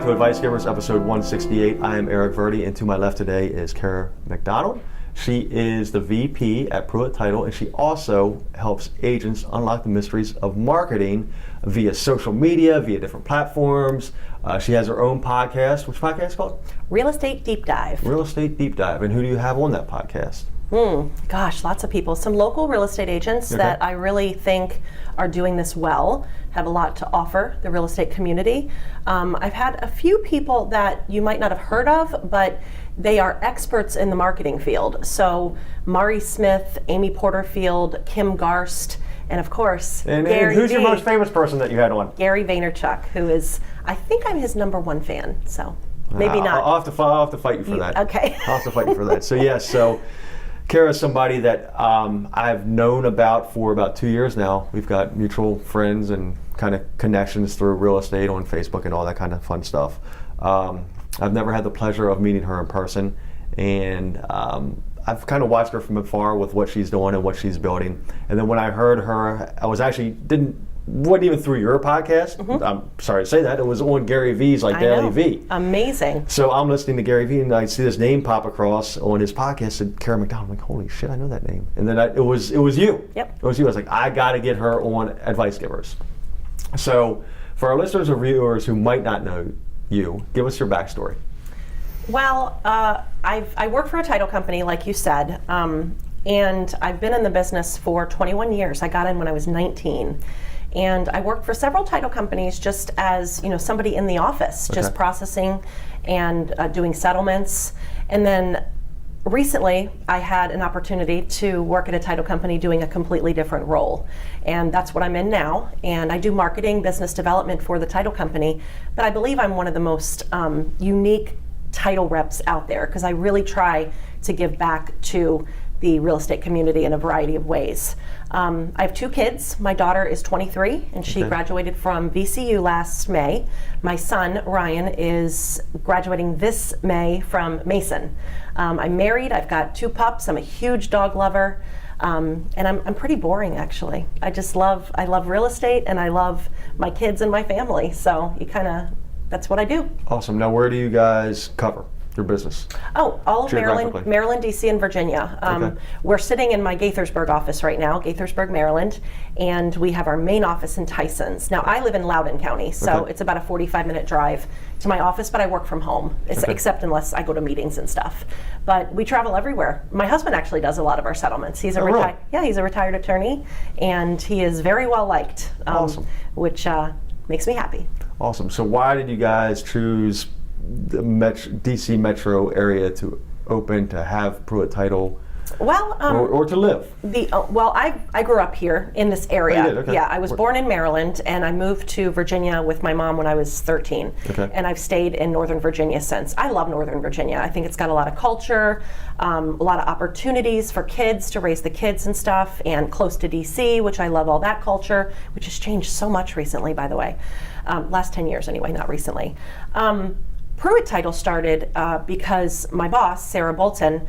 back to Advice Givers, episode 168. I am Eric Verdi, and to my left today is Kara MacDonald. She is the VP at Pruitt Title, and she also helps agents unlock the mysteries of marketing via social media, via different platforms. She has her own podcast. Which podcast is called? Real Estate Deep Dive. Real Estate Deep Dive. And who do you have on that podcast? Gosh, lots of people. Some local real estate agents that I really think are doing this well, have a lot to offer the real estate community. I've had a few people that you might not have heard of, but they are experts in the marketing field. So Mari Smith, Amy Porterfield, Kim Garst, and of course, Gary who's V. your most famous person that you had on? Gary Vaynerchuk, who is, I think I'm his #1 fan, so maybe not. I'll have to fight you for that. Okay. I'll have to fight you for that. So yes, so Kara is somebody that I've known about for about 2 years now. We've got mutual friends and kind of connections through real estate on Facebook and all that kind of fun stuff. I've never had the pleasure of meeting her in person, and I've kind of watched her from afar with what she's doing and what she's building. And then when I heard her, I was actually wasn't even through your podcast. I'm sorry to say that. It was on Gary V's Daily V. Amazing. So I'm listening to Gary V and I see this name pop across on his podcast and Kara MacDonald. I'm like, holy shit, I know that name. And then it was you. Yep. It was you. I was like, I got to get her on Advice Givers. So for our listeners or viewers who might not know you, give us your backstory. Well, I work for a title company, like you said, and I've been in the business for 21 years. I got in when I was 19. And I worked for several title companies just as somebody in the office, just processing and doing settlements. And then recently I had an opportunity to work at a title company doing a completely different role. And that's what I'm in now. And I do marketing, business development for the title company. But I believe I'm one of the most unique title reps out there because I really try to give back to the real estate community in a variety of ways. I have 2 kids. My daughter is 23 and she graduated from VCU last May. My son, Ryan, is graduating this May from Mason. I'm married, I've got 2 pups, I'm a huge dog lover, and I'm pretty boring actually. I love real estate and I love my kids and my family, so that's what I do. Awesome. Now where do you guys cover your business? Oh, all of Maryland, DC, and Virginia. We're sitting in my Gaithersburg office right now, Gaithersburg, Maryland, and we have our main office in Tysons. Now, I live in Loudoun County, so it's about a 45-minute drive to my office, but I work from home, except unless I go to meetings and stuff. But we travel everywhere. My husband actually does a lot of our settlements. He's he's a retired attorney, and he is very well liked, awesome. Which makes me happy. Awesome. So why did you guys choose the DC metro area to open, to have Pruitt Title, or to live? I grew up here in this area. Oh, you did? Okay. Yeah, I was born in Maryland, and I moved to Virginia with my mom when I was 13. And I've stayed in Northern Virginia since. I love Northern Virginia. I think it's got a lot of culture, a lot of opportunities for kids to raise the kids and stuff, and close to DC, which I love all that culture, which has changed so much recently, by the way. Last 10 years anyway, not recently. Pruitt Title started because my boss, Sarah Bolton,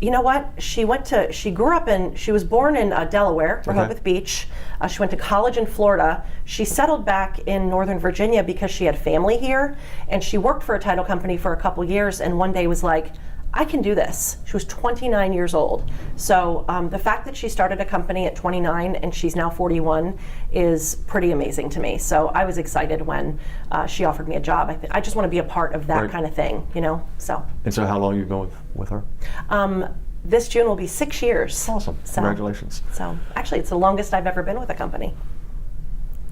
you know what? She was born in Delaware, Rehoboth Beach. She went to college in Florida. She settled back in Northern Virginia because she had family here, and she worked for a title company for a couple years, and one day was like, I can do this. She was 29 years old. So the fact that she started a company at 29 and she's now 41 is pretty amazing to me. So I was excited when she offered me a job. I just want to be a part of that kind of thing, So. And so how long have you been with her? This June will be 6 years. Awesome. Congratulations. So actually, it's the longest I've ever been with a company.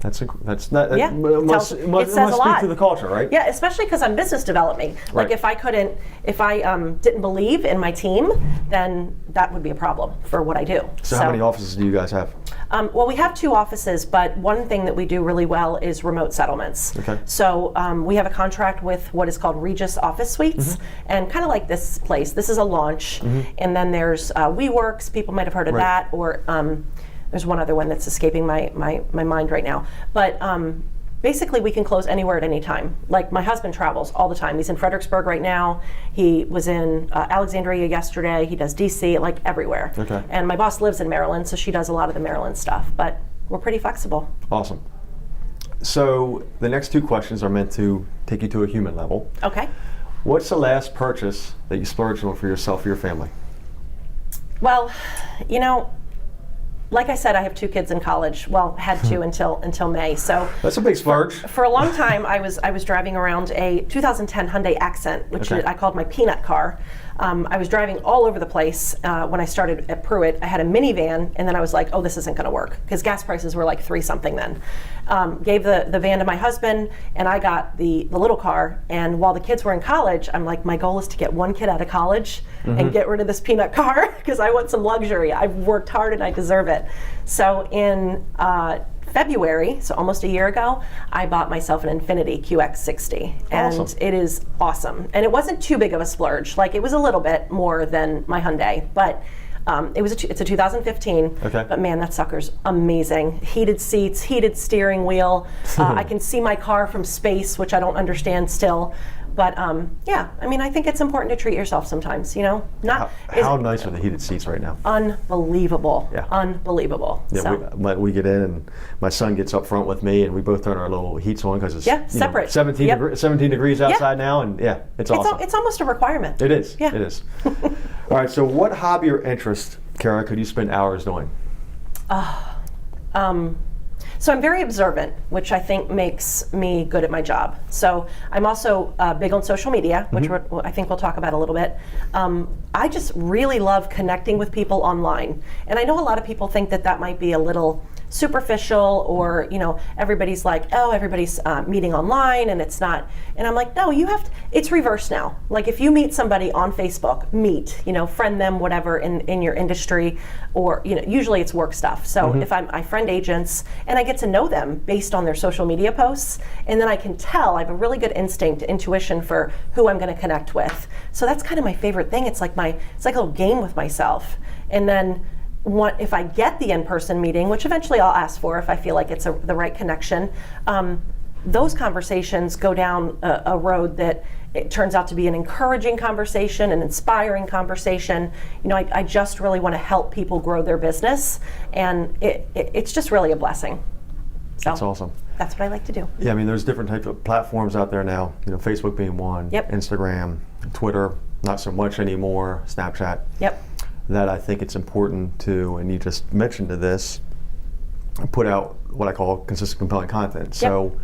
That's not. Yeah, it must speak to the culture, right? Yeah, especially because I'm business developing. Like if I didn't believe in my team, then that would be a problem for what I do. So how many offices do you guys have? Well, we have 2 offices, but one thing that we do really well is remote settlements. So we have a contract with what is called Regis Office Suites, and kind of like this place. This is a launch, and then there's WeWorks. People might have heard of that, or there's one other one that's escaping my mind right now. But basically, we can close anywhere at any time. Like my husband travels all the time. He's in Fredericksburg right now. He was in Alexandria yesterday. He does DC, like everywhere. And my boss lives in Maryland, so she does a lot of the Maryland stuff. But we're pretty flexible. Awesome. So the next two questions are meant to take you to a human level. Okay. What's the last purchase that you splurged on for yourself or your family? Well, like I said, I have 2 kids in college. Well, had to until May. So that's a big splurge. For a long time, I was driving around a 2010 Hyundai Accent, which I called my peanut car. I was driving all over the place when I started at Pruitt. I had a minivan, and then I was like, oh, this isn't going to work, because gas prices were like 3 something then. Gave the van to my husband, and I got the little car. And while the kids were in college, I'm like, my goal is to get one kid out of college and get rid of this peanut car, because I want some luxury. I've worked hard and I deserve it. So in February, so almost a year ago, I bought myself an Infiniti QX60, and Awesome. it is awesome. And it wasn't too big of a splurge. Like, it was a little bit more than my Hyundai, but it's a 2015. Okay. But man, that sucker's amazing. Heated seats, heated steering wheel. I can see my car from space, which I don't understand still. But yeah, I mean, I think it's important to treat yourself sometimes, How nice are the heated seats right now? Unbelievable. Yeah. Unbelievable. Yeah, So. we get in, and my son gets up front with me, and we both turn our little heats on because it's separate. 17 degrees outside now, and it's awesome. It's almost a requirement. It is. Yeah. It is. All right. So, what hobby or interest, Kara, could you spend hours doing? So I'm very observant, which I think makes me good at my job. So I'm also big on social media, which I think we'll talk about a little bit. I just really love connecting with people online. And I know a lot of people think that might be a little superficial, or everybody's like, oh, everybody's meeting online and it's not. And I'm like, no, it's reverse now. Like, if you meet somebody on Facebook, friend them, whatever, in your industry, or usually it's work stuff. So if I friend agents and I get to know them based on their social media posts, and then I can tell, I have a really good intuition for who I'm going to connect with. So that's kind of my favorite thing. It's like a little game with myself. And then if I get the in-person meeting, which eventually I'll ask for if I feel like it's the right connection, those conversations go down a road that it turns out to be an encouraging conversation, an inspiring conversation. I just really want to help people grow their business, and it's just really a blessing. So That's awesome. That's what I like to do. Yeah, I mean, there's different types of platforms out there now. Facebook being one. Yep. Instagram, Twitter, not so much anymore. Snapchat. Yep. That I think it's important to, and you just mentioned this, put out what I call consistent, compelling content. So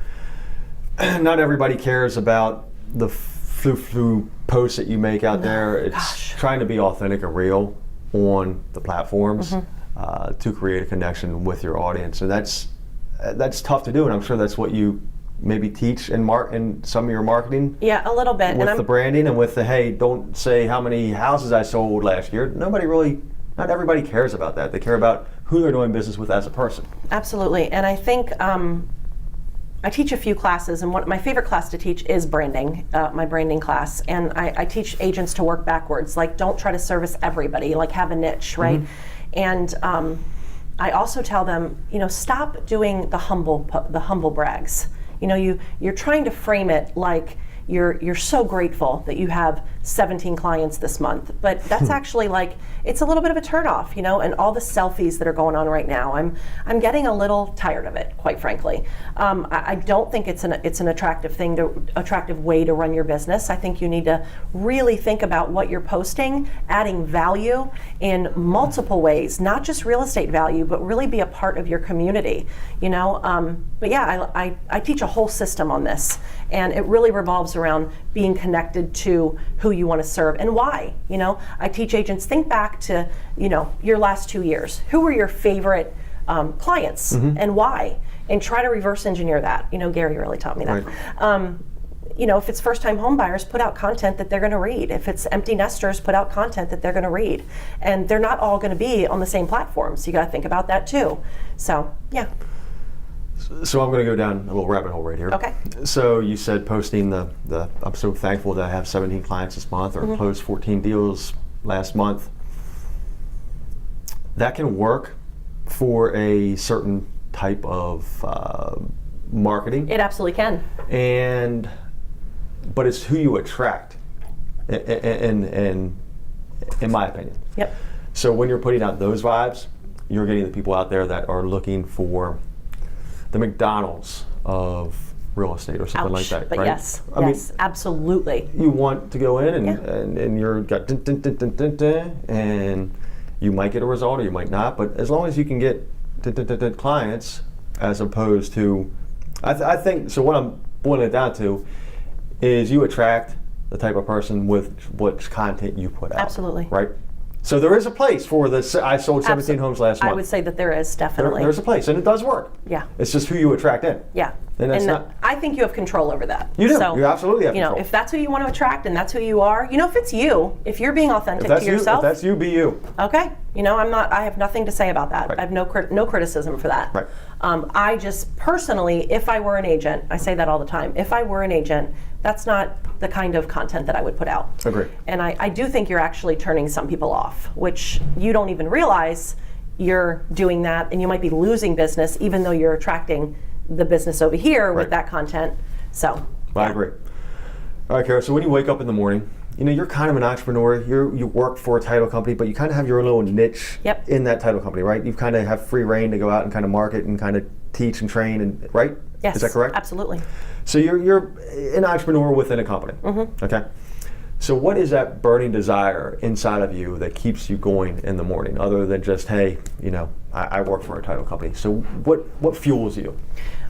not everybody cares about the flu posts that you make out there. It's trying to be authentic and real on the platforms to create a connection with your audience. And that's tough to do, and I'm sure that's what you maybe teach in some of your marketing. Yeah, a little bit. With the branding and with the, hey, don't say how many houses I sold last year. Not everybody cares about that. They care about who they're doing business with as a person. Absolutely. And I think I teach a few classes, and my favorite class to teach is branding, my branding class. And I teach agents to work backwards. Like, don't try to service everybody, like have a niche, right? And I also tell them, stop doing the humble brags. You're trying to frame it like you're so grateful that you have 17 clients this month, but that's actually like, it's a little bit of a turnoff, and all the selfies that are going on right now. I'm getting a little tired of it, quite frankly. I don't think it's an attractive way to run your business. I think you need to really think about what you're posting, adding value in multiple ways, not just real estate value, but really be a part of your community, But yeah, I teach a whole system on this, and it really revolves around being connected to who you want to serve and why. I teach agents, think back to your last 2 years. Who were your favorite clients and why? And try to reverse engineer that. Gary really taught me that. Right. If it's first-time home buyers, put out content that they're going to read. If it's empty nesters, put out content that they're going to read. And they're not all going to be on the same platforms. You got to think about that too. So yeah. So I'm going to go down a little rabbit hole right here. Okay. So you said posting the I'm so thankful that I have 17 clients this month, or closed 14 deals last month. That can work for a certain type of marketing. It absolutely can. But it's who you attract, in my opinion. Yep. So when you're putting out those vibes, you're getting the people out there that are looking for the MacDonalds of real estate or something like that, but right? yes, I mean, absolutely. you want to go in and you're got dun, dun, dun, dun, dun, dun, and you might get a result or you might not, but as long as you can get clients, as opposed to, I think, so what I'm boiling it down to is you attract the type of person with what content you put out. Absolutely. Right? So there is a place for this. I sold 17 homes last month. I would say that there is, definitely. There's a place, and it does work. Yeah. It's just who you attract in. Yeah. And that's not. I think you have control over that. You do. So, you absolutely have control. If that's who you want to attract and that's who you are, if it's you, if you're being authentic to yourself. If that's you, be you. Okay. I have nothing to say about that. Right. I have no criticism for that. Right. I just personally, if I were an agent, I say that all the time, if I were an agent, that's not the kind of content that I would put out. Agree. And I do think you're actually turning some people off, which you don't even realize you're doing that, and you might be losing business even though you're attracting the business over here with that content. So I agree. All right, Kara, so when you wake up in the morning, you're kind of an entrepreneur. You work for a title company, but you kind of have your own little niche in that title company, right? You kind of have free reign to go out and kind of market and kind of teach and train, and right? Yes. Is that correct? Absolutely. So you're an entrepreneur within a company. Mm-hmm. Okay. So what is that burning desire inside of you that keeps you going in the morning, other than just, hey, I work for a title company? So what fuels you?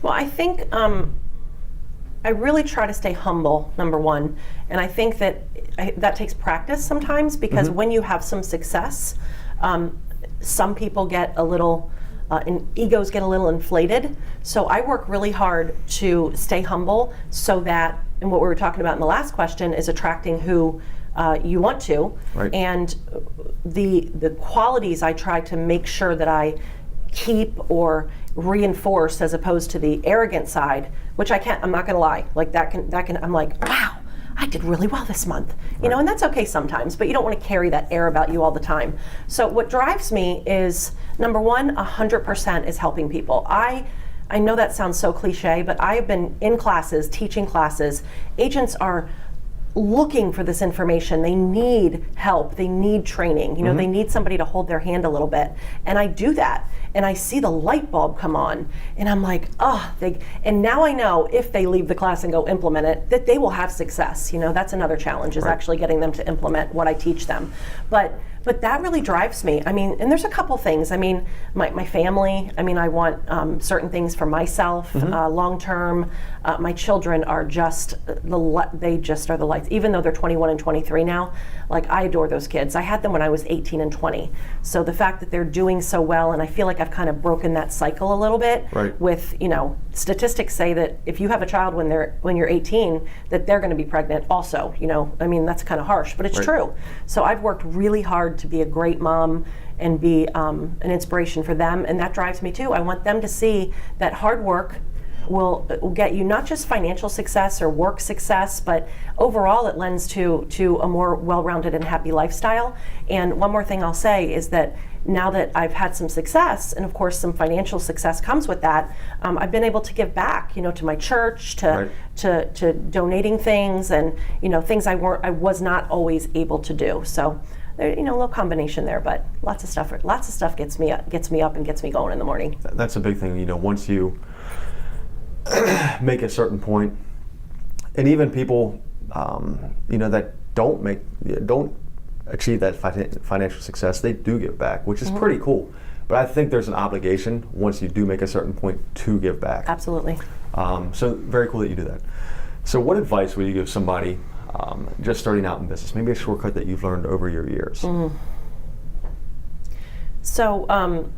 Well, I think I really try to stay humble, number one, and I think that that takes practice sometimes, because when you have some success, some people get a little, and egos get a little inflated. So I work really hard to stay humble, so that, and what we were talking about in the last question is attracting who you want to, right. And the qualities I try to make sure that I keep or reinforce, as opposed to the arrogant side, which I'm not gonna lie, like that can I'm like, wow, I did really well this month, and that's okay sometimes, but you don't want to carry that air about you all the time. So what drives me is, number one, 100% is helping people. I know that sounds so cliche, but I have been in classes, teaching classes. Agents are looking for this information. They need help. They need training. They need somebody to hold their hand a little bit. And I do that. And I see the light bulb come on. And I'm like, and now I know if they leave the class and go implement it, that they will have success. That's another challenge, is actually getting them to implement what I teach them. But that really drives me. And there's a couple things. My family, I want certain things for myself, long term. My children are they just are the lights. Even though they're 21 and 23 now, I adore those kids. I had them when I was 18 and 20. So the fact that they're doing so well, and I feel like I've kind of broken that cycle a little bit. Right. With, statistics say that if you have a child when you're 18, that they're going to be pregnant also. That's kind of harsh, but it's true. So I've worked really hard to be a great mom and be an inspiration for them, and that drives me too. I want them to see that hard work will get you not just financial success or work success, but overall it lends to a more well-rounded and happy lifestyle. And one more thing I'll say is that now that I've had some success, and of course some financial success comes with that, I've been able to give back, to my church, to donating things, and things I was not always able to do. So there, a little combination there, but lots of stuff gets me up and gets me going in the morning. That's a big thing. Once you make a certain point, and even people that don't achieve that financial success, they do give back, which is pretty cool. But I think there's an obligation once you do make a certain point to give back. Absolutely. So very cool that you do that. So what advice would you give somebody just starting out in business? Maybe a shortcut that you've learned over your years. So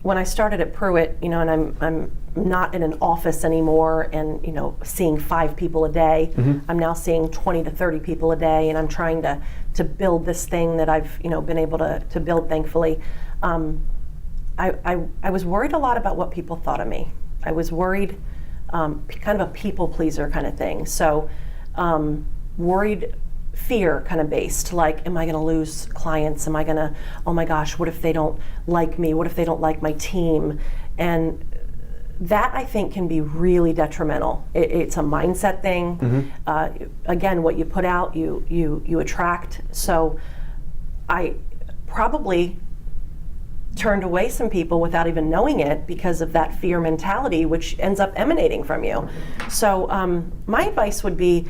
when I started at Pruitt, and I'm not in an office anymore, and seeing 5 people a day. I'm now seeing 20 to 30 people a day, and I'm trying to build this thing that I've been able to build, thankfully. I was worried a lot about what people thought of me. I was worried, kind of a people pleaser kind of thing. So worried, fear kind of based, like, am I going to lose clients? Am I going to, oh my gosh, what if they don't like me? What if they don't like my team? And that, I think, can be really detrimental. It's a mindset thing. Again, what you put out, you attract. So I probably turned away some people without even knowing it because of that fear mentality, which ends up emanating from you. So my advice would be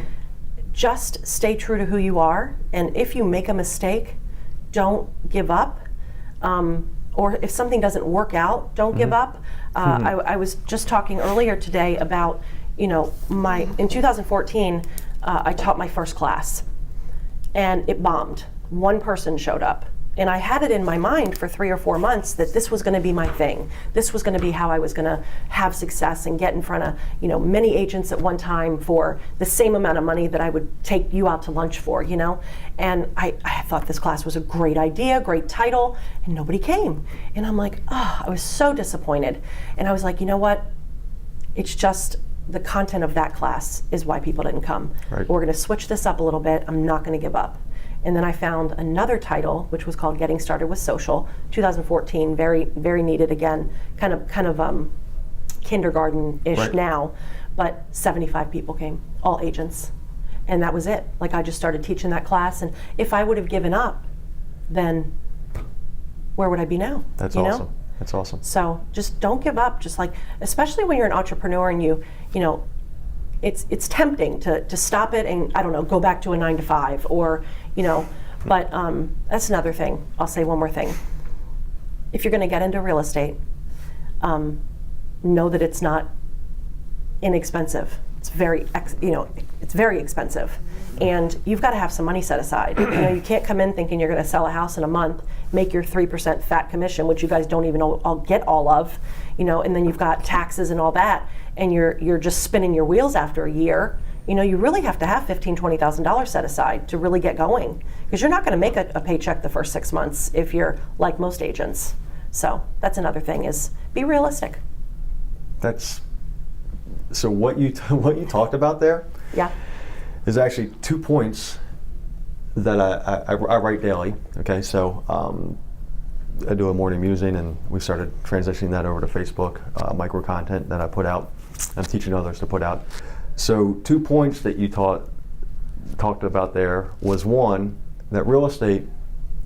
just stay true to who you are, and if you make a mistake, don't give up. Or if something doesn't work out, don't give up. I was just talking earlier today about, in 2014, I taught my first class, and it bombed. One person showed up. And I had it in my mind for 3 or 4 months that this was going to be my thing. This was going to be how I was going to have success and get in front of, many agents at one time for the same amount of money that I would take you out to lunch for, And I thought this class was a great idea, great title, and nobody came. And I'm like, I was so disappointed. And I was like, you know what? It's just the content of that class is why people didn't come. Right. We're going to switch this up a little bit. I'm not going to give up. And then I found another title, which was called Getting Started with Social, 2014, very, very needed again, kind of kindergarten-ish Right. now, but 75 people came, all agents. And that was it. Like, I just started teaching that class, and if I would have given up, then where would I be now? That's awesome. That's awesome. So just don't give up. Just like, especially when you're an entrepreneur and you know, it's tempting to stop it and, I don't know, go back to a 9-to-5 or, but that's another thing. I'll say one more thing. If you're going to get into real estate, know that it's not inexpensive. It's very, it's very expensive. And you've got to have some money set aside. You can't come in thinking you're going to sell a house in a month, make your 3% fat commission, which you guys don't even get all of, and then you've got taxes and all that, and you're just spinning your wheels after a year. You really have to have $15,000, $20,000 set aside to really get going, because you're not going to make a paycheck the first 6 months if you're like most agents. So that's another thing, is be realistic. So what you talked about there, yeah, is actually 2 points that I write daily. Okay, so I do a morning musing, and we started transitioning that over to Facebook, micro content that I put out. I'm teaching others to put out. So 2 points that you talked about there was, one, that real estate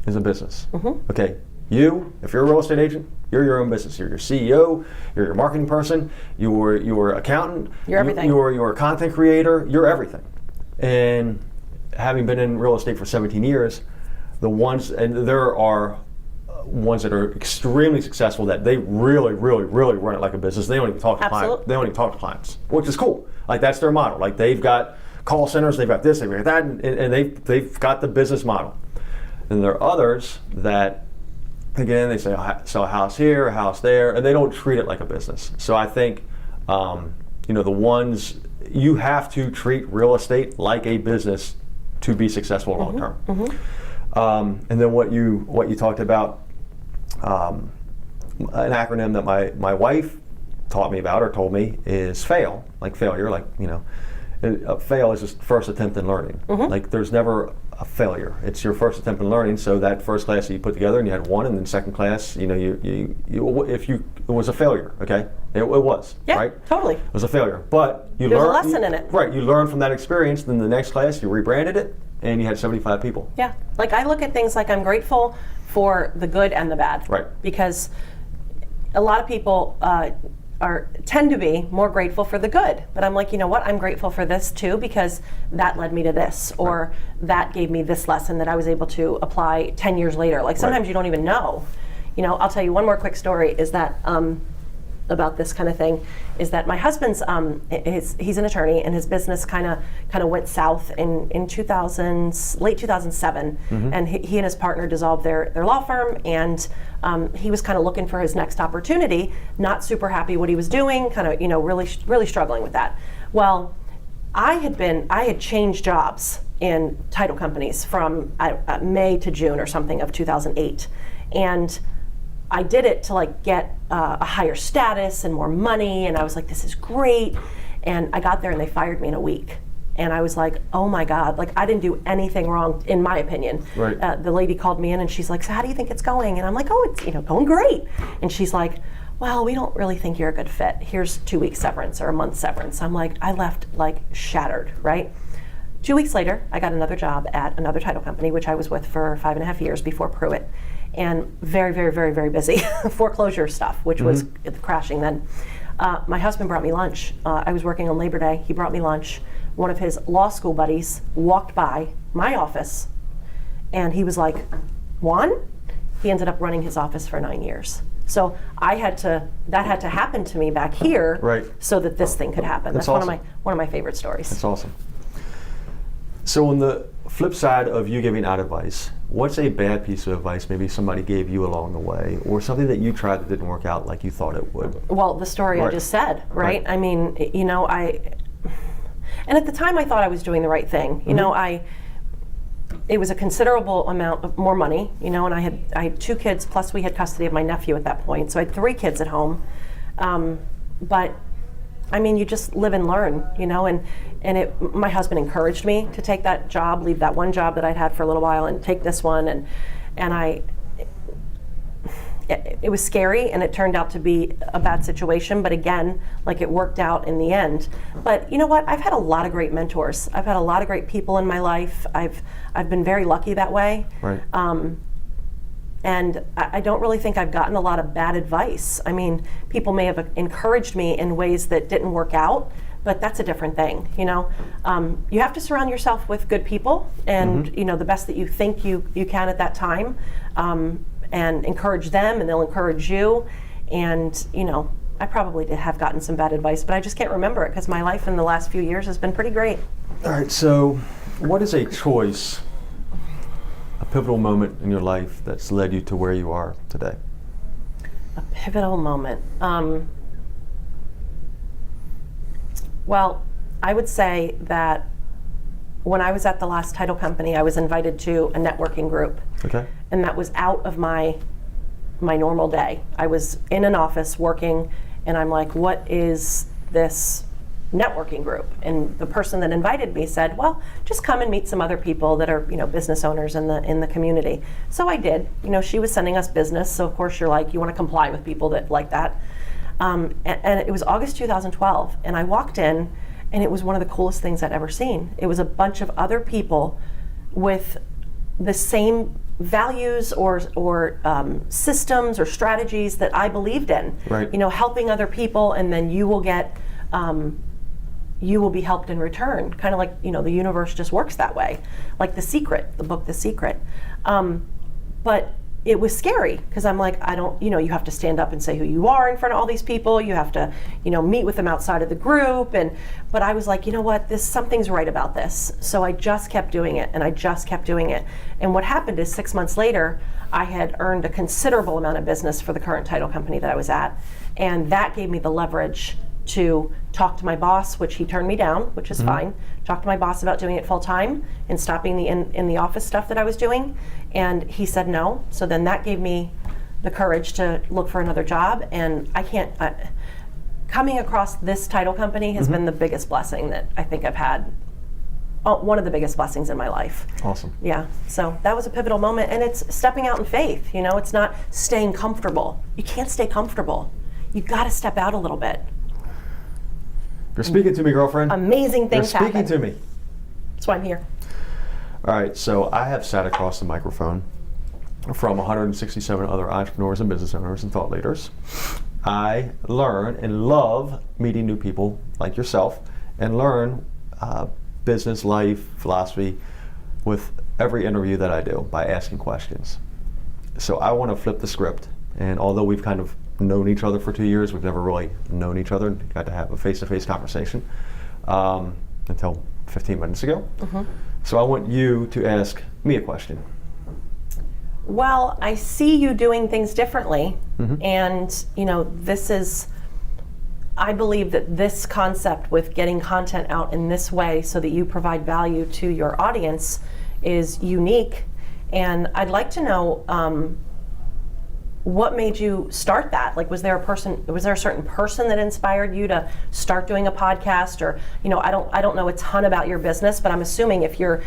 is a business. Mm-hmm. Okay, if you're a real estate agent, you're your own business. You're your CEO, you're your marketing person, you're your accountant, you're everything. You're a content creator, you're everything. And having been in real estate for 17 years, there are ones that are extremely successful that they really, really, really run it like a business. They don't even talk to clients. They don't even talk to clients, which is cool. Like, that's their model. Like, they've got call centers, they've got this, they've got that, and they've got the business model. And there are others that, again, they say, sell a house here, a house there, and they don't treat it like a business. So I think, the ones, you have to treat real estate like a business to be successful long term. Mm-hmm. And then what you talked about, an acronym that my wife taught me about, or told me, is FAIL, like failure, like, fail is just first attempt in learning. Mm-hmm. Like, there's never a failure. It's your first attempt in learning. So that first class that you put together and you had one, and then second class, it was a failure. Okay, it was. Yeah, right? Totally. It was a failure, but you There's learned a lesson in it. Right, you learned from that experience. Then the next class, you rebranded it, and you had 75 people. Yeah, like, I look at things like, I'm grateful for the good and the bad. Right. Because a lot of people tend to be more grateful for the good, but I'm like, you know what? I'm grateful for this too, because that led me to this, or that gave me this lesson that I was able to apply 10 years later. Like, sometimes you don't even know. I'll tell you one more quick story, is that about this kind of thing, is that my husband's he's an attorney, and his business kind of went south in late 2007, mm-hmm. and he and his partner dissolved their law firm, and he was kind of looking for his next opportunity, not super happy what he was doing, kind of really struggling with that. Well, I had changed jobs in title companies from May to June or something of 2008, and I did it to get a higher status and more money, and I was like, this is great. And I got there and they fired me in a week. And I was like, oh my God, I didn't do anything wrong, in my opinion. Right. The lady called me in and she's like, so how do you think it's going? And I'm like, oh, it's going great. And she's like, well, we don't really think you're a good fit. Here's 2 weeks severance or a month severance. I'm like, I left shattered, right? 2 weeks later, I got another job at another title company, which I was with for 5.5 years before Pruitt, and very, very, very, very busy. Foreclosure stuff, which was crashing then. My husband brought me lunch. I was working on Labor Day. He brought me lunch. One of his law school buddies walked by my office, and he was like, Juan? He ended up running his office for 9 years. So that had to happen to me back here, right, so that this thing could happen. That's awesome. one of my favorite stories. That's awesome. So on the flip side of you giving out advice, what's a bad piece of advice maybe somebody gave you along the way, or something that you tried that didn't work out like you thought it would? Well, the story I just said, right? I mean, you know, and at the time I thought I was doing the right thing. You know, it was a considerable amount of more money, you know, and I had 2 kids, plus we had custody of my nephew at that point, so I had 3 kids at home. But I mean, you just live and learn, you know, and my husband encouraged me to take that job, leave that one job that I'd had for a little while, and take this one, and it was scary, and it turned out to be a bad situation, but again, like, it worked out in the end. But you know what? I've had a lot of great mentors. I've had a lot of great people in my life. I've been very lucky that way. Right. And I don't really think I've gotten a lot of bad advice. I mean, people may have encouraged me in ways that didn't work out, but that's a different thing, you know. You have to surround yourself with good people, and you know, the best that you think you can at that time, and encourage them, and they'll encourage you. And you know, I probably did have gotten some bad advice, but I just can't remember it because my life in the last few years has been pretty great. All right, so what is a choice, a pivotal moment in your life that's led you to where you are today? A pivotal moment. Well, I would say that when I was at the last title company, I was invited to a networking group. Okay. And that was out of my normal day. I was in an office working, and I'm like, what is this networking group? And the person that invited me said, well, just come and meet some other people that are, you know, business owners in the community. So I did. You know, she was sending us business, so of course you're like, you want to comply with people that like that. And it was August 2012, and I walked in, and it was one of the coolest things I'd ever seen. It was a bunch of other people with the same values or systems or strategies that I believed in. Right. You know, helping other people, and then you will get, you will be helped in return. Kind of like, you know, the universe just works that way. Like The Secret, the book The Secret. But it was scary because I'm like, you know, you have to stand up and say who you are in front of all these people. You have to, you know, meet with them outside of the group. But I was like, you know what, something's right about this. So I just kept doing it, and I just kept doing it. And what happened is 6 months later, I had earned a considerable amount of business for the current title company that I was at. And that gave me the leverage to talk to my boss, which he turned me down, which is fine. Talk to my boss about doing it full time and stopping the in the office stuff that I was doing. And he said no. So then that gave me the courage to look for another job. And coming across this title company has been the biggest blessing that I think I've had. One of the biggest blessings in my life. Awesome. Yeah, so that was a pivotal moment, and it's stepping out in faith. You know, it's not staying comfortable. You can't stay comfortable. You got to step out a little bit. You're speaking to me, girlfriend. Amazing things happen. You're speaking to me. That's why I'm here. All right, so I have sat across the microphone from 167 other entrepreneurs and business owners and thought leaders. I learn and love meeting new people like yourself, and learn business, life, philosophy with every interview that I do by asking questions. So I want to flip the script, and although we've kind of known each other for 2 years, we've never really known each other and got to have a face-to-face conversation until 15 minutes ago. So I want you to ask me a question. Well, I see you doing things differently, and you know, I believe that this concept with getting content out in this way so that you provide value to your audience is unique, and I'd like to know what made you start that? Like, was there a certain person that inspired you to start doing a podcast? Or, you know, I don't know a ton about your business, but I'm assuming if you're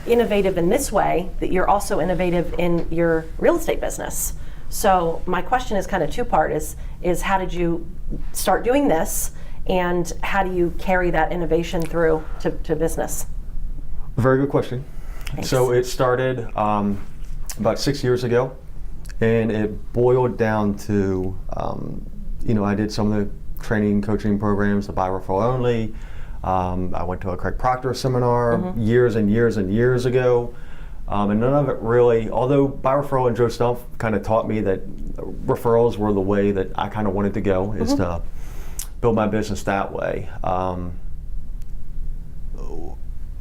innovative in this way, that you're also innovative in your real estate business. So my question is kind of two-part, is how did you start doing this? And how do you carry that innovation through to business? Very good question. Thanks. So it started about 6 years ago, and it boiled down to, I did some of the training, coaching programs, the by referral only. I went to a Craig Proctor seminar years and years and years ago, and none of it really, although by referral and Joe Stumpf kind of taught me that referrals were the way that I kind of wanted to go, is to build my business that way.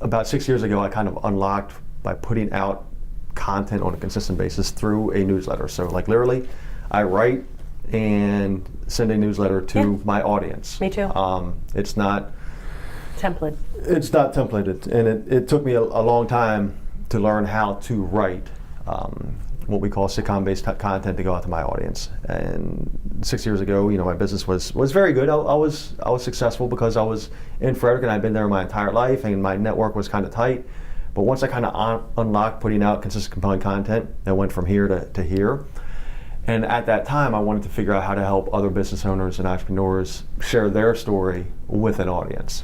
About 6 years ago, I kind of unlocked by putting out content on a consistent basis through a newsletter. So like literally, I write and send a newsletter to my audience. Me too. It's not Template. It's not templated, and it took me a long time to learn how to write what we call sitcom-based content to go out to my audience. And 6 years ago, my business was very good. I was successful because I was in Frederick and I'd been there my entire life, and my network was kind of tight. But once I kind of unlocked putting out consistent, compelling content, I went from here to here. And at that time, I wanted to figure out how to help other business owners and entrepreneurs share their story with an audience.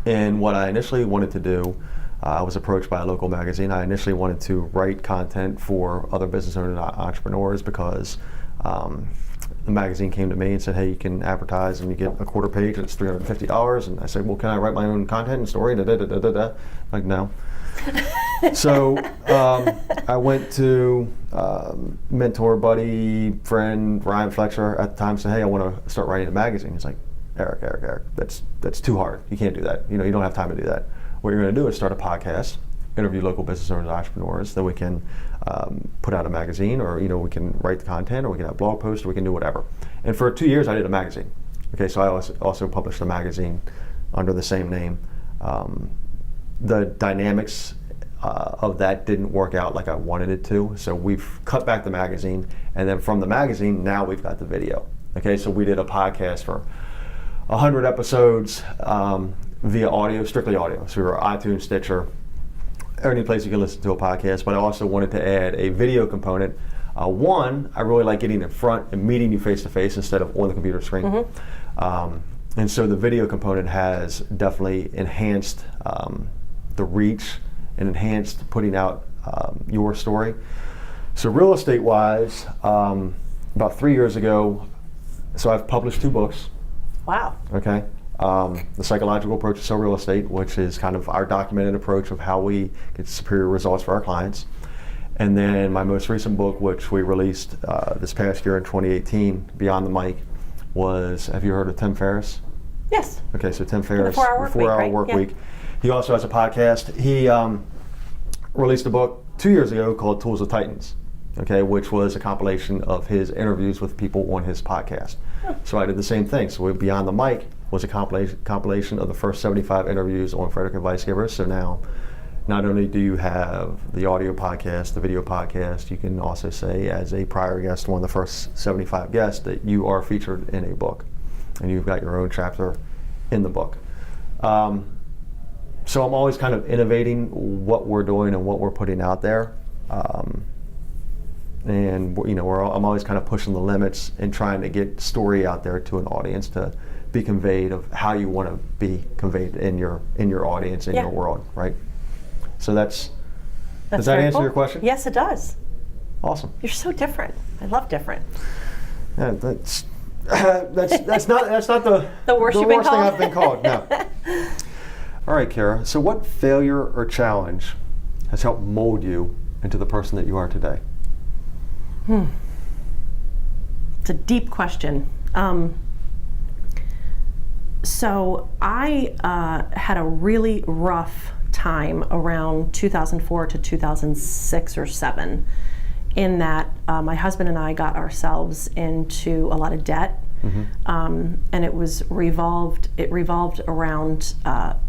And what I initially wanted to do, I was approached by a local magazine. I initially wanted to write content for other business owners and entrepreneurs because the magazine came to me and said, hey, you can advertise and you get a quarter page and it's $350. And I said, well, can I write my own content and story? Like, no. So I went to mentor, buddy, friend, Ryan Fletcher at the time, said, hey, I want to start writing a magazine. He's like, Eric, that's too hard. You can't do that. You don't have time to do that. What you're going to do is start a podcast, interview local business owners and entrepreneurs, then we can put out a magazine, or we can write the content, or we can have blog posts, or we can do whatever. And for 2 years I did a magazine. Okay, so I also published a magazine under the same name. The dynamics of that didn't work out like I wanted it to, so we've cut back the magazine, and then from the magazine now we've got the video. Okay, so we did a podcast for 100 episodes via audio, strictly audio. So we were iTunes, Stitcher, any place you can listen to a podcast, but I also wanted to add a video component. One, I really like getting in front and meeting you face to face instead of on the computer screen. And so the video component has definitely enhanced the reach and enhanced putting out your story. So real estate wise, about 3 years ago, so I've published 2 books. Wow. Okay. The Psychological Approach to Sell Real Estate, which is kind of our documented approach of how we get superior results for our clients. And then my most recent book, which we released this past year in 2018, Beyond the Mic, was, have you heard of Tim Ferriss? Yes. Okay, so Tim Ferriss, 4-Hour Work Week. He also has a podcast. He released a book 2 years ago called Tools of Titans, okay, which was a compilation of his interviews with people on his podcast. So I did the same thing. So Beyond the Mic was a compilation of the first 75 interviews on Frederick Advice Givers. So now, not only do you have the audio podcast, the video podcast, you can also say as a prior guest, one of the first 75 guests, that you are featured in a book. And you've got your own chapter in the book. So I'm always kind of innovating what we're doing and what we're putting out there. And I'm always kind of pushing the limits and trying to get story out there to an audience to be conveyed of how you want to be conveyed in your audience, in your world, right? So does that answer your question? Yes, it does. Awesome. You're so different. I love different. Yeah, that's not the worst you've been worst thing called? I've been called. No. All right, Kara. So what failure or challenge has helped mold you into the person that you are today? It's a deep question. So I had a really rough time around 2004 to 2006 or 7, in that my husband and I got ourselves into a lot of debt, and it revolved around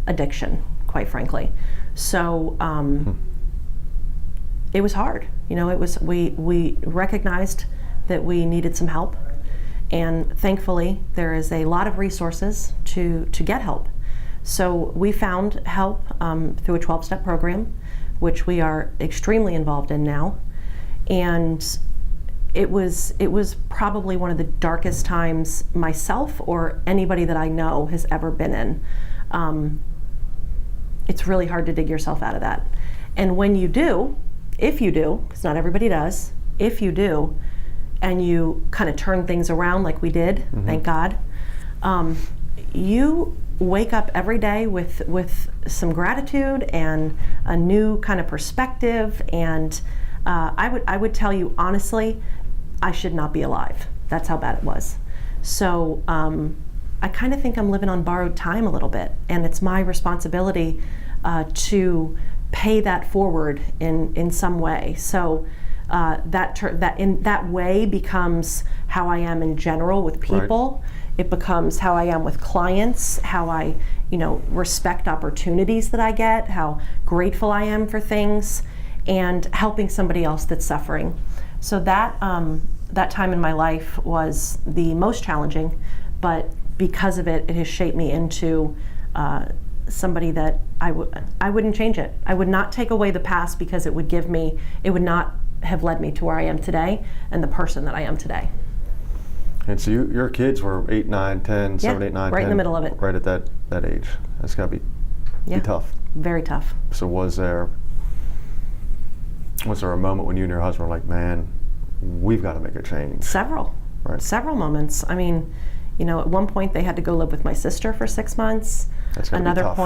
addiction, quite frankly. So it was hard. We recognized that we needed some help. And thankfully, there is a lot of resources to get help. So we found help through a 12-step program, which we are extremely involved in now. And it was probably one of the darkest times myself or anybody that I know has ever been in. It's really hard to dig yourself out of that. And when you do, if you do, because not everybody does, if you do, and you kind of turn things around like we did, thank God, you wake up every day with some gratitude and a new kind of perspective. And I would tell you honestly, I should not be alive. That's how bad it was. So I kind of think I'm living on borrowed time a little bit, and it's my responsibility to pay that forward in some way. So that in that way becomes how I am in general with people. Right. It becomes how I am with clients, how I, respect opportunities that I get, how grateful I am for things, and helping somebody else that's suffering. So that time in my life was the most challenging, but because of it, it has shaped me into somebody that I wouldn't change it. I would not take away the past, because it would not have led me to where I am today and the person that I am today. And so your kids were 8, 9, 10, 7, 8, 9, 10. Right in the middle of it. Right at that age. That's got to be tough. Very tough. So was there a moment when you and your husband were like, man, we've got to make a change? Several. Right. Several moments. I mean, at one point they had to go live with my sister for 6 months. That's gotta be tough.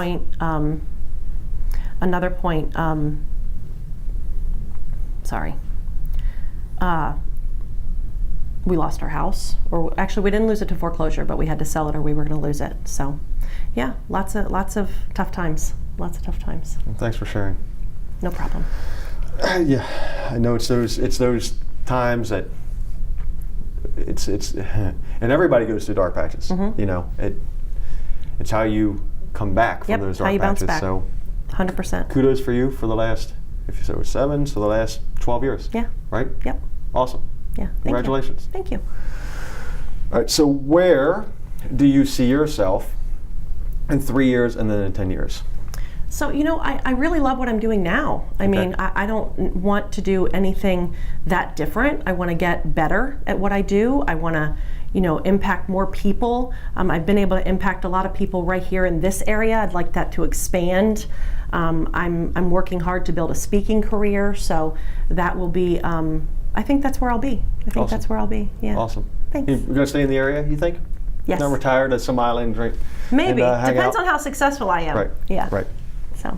Another point, we lost our house, or actually we didn't lose it to foreclosure, but we had to sell it or we were going to lose it. So yeah, lots of tough times. Well, thanks for sharing. No problem. Yeah, I know it's those times that it's and everybody goes through dark patches. It's how you come back from those dark how you patches. Bounce back. So 100%. Kudos for you for the last, if you said it was 7, so the last 12 years. Yeah. Right? Yep. Awesome. Yeah. Congratulations. Thank you. All right, so where do you see yourself in 3 years and then in 10 years? So, I really love what I'm doing now. I mean, I don't want to do anything that different. I want to get better at what I do. I want to, impact more people. I've been able to impact a lot of people right here in this area. I'd like that to expand. I'm working hard to build a speaking career, so that will be, I think that's where I'll be. Awesome. That's where I'll be. Yeah. Awesome. Thanks. You're going to stay in the area, you think? Yes. Not retired at some island, right? Maybe. And, depends on how successful I am. Right. Yeah. Right. So.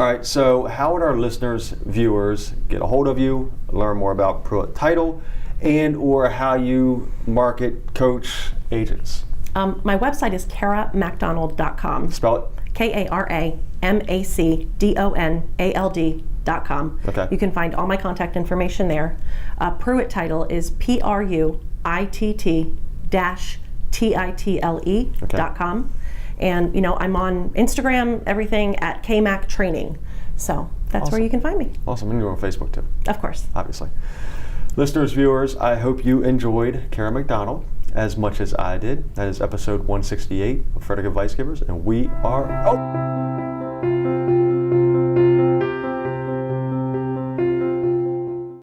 All right, so how would our listeners, viewers, get a hold of you, learn more about Pruitt Title, and or how you market, coach agents? My website is karamacdonald.com. Spell it. KARAMACDONALD.com. Okay. You can find all my contact information there. Pruitt Title is PRUITT-TITLE.com. And I'm on Instagram, everything at KMac Training. So that's awesome. Where you can find me. Awesome. And you're on Facebook too. Of course. Obviously. Listeners, viewers, I hope you enjoyed Kara MacDonald as much as I did. That is episode 168 of Frederick Advice Givers, and we are out.